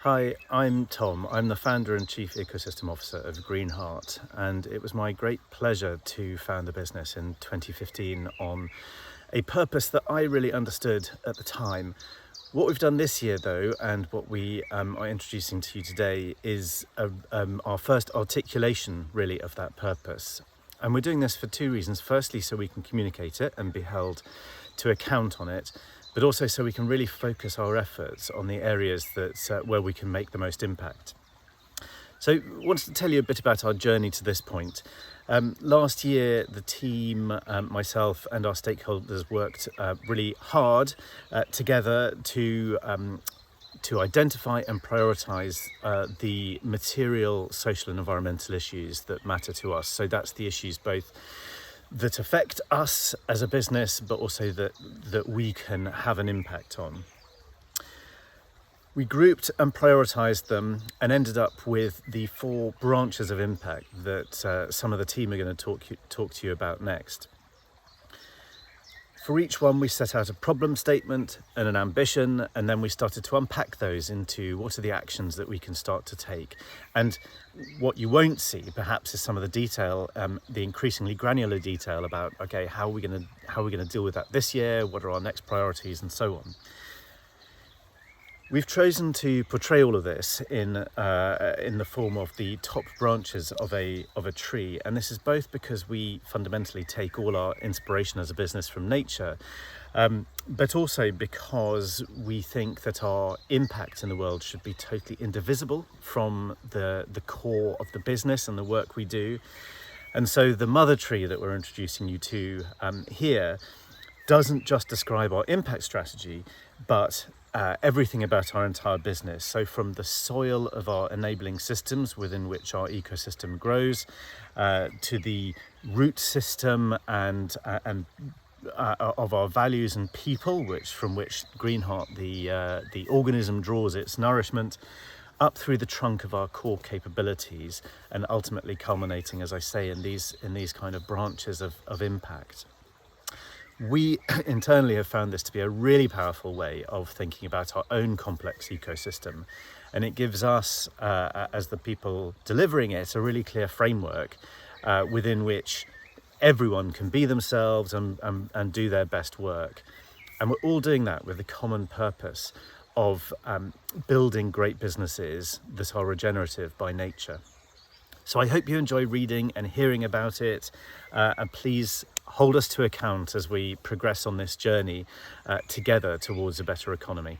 Hi, I'm Tom. I'm the founder and chief ecosystem officer of Greenheart, and it was my great pleasure to found the business in 2015 on a purpose that I really understood at the time. What we've done this year, though, and what we are introducing to you today is our first articulation, really, of that purpose. And we're doing this for two reasons. Firstly, so we can communicate it and be held to account on it, but also so we can really focus our efforts on the areas where we can make the most impact. So I wanted to tell you a bit about our journey to this point. Last year, the team, myself and our stakeholders worked really hard together to identify and prioritise the material, social and environmental issues that matter to us. So that's the issues both that affect us as a business, but also that we can have an impact on. We grouped and prioritised them and ended up with the 4 branches of impact that some of the team are going to talk to you about next. For each one, we set out a problem statement and an ambition, and then we started to unpack those into what are the actions that we can start to take. And what you won't see, perhaps, is some of the detail, the increasingly granular detail about, okay, how are we going to deal with that this year? What are our next priorities, and so on. We've chosen to portray all of this in the form of the top branches of a tree, and this is both because we fundamentally take all our inspiration as a business from nature, but also because we think that our impact in the world should be totally indivisible from the core of the business and the work we do. And so the mother tree that we're introducing you to here doesn't just describe our impact strategy, but everything about our entire business. So from the soil of our enabling systems within which our ecosystem grows, to the root system and of our values and people, from which Greenheart, the organism, draws its nourishment, up through the trunk of our core capabilities, and ultimately culminating, as I say, in these kind of branches of impact. We internally have found this to be a really powerful way of thinking about our own complex ecosystem, and it gives us, as the people delivering it, a really clear framework within which everyone can be themselves and do their best work. And we're all doing that with the common purpose of building great businesses that are regenerative by nature. So I hope you enjoy reading and hearing about it, and please hold us to account as we progress on this journey together towards a better economy.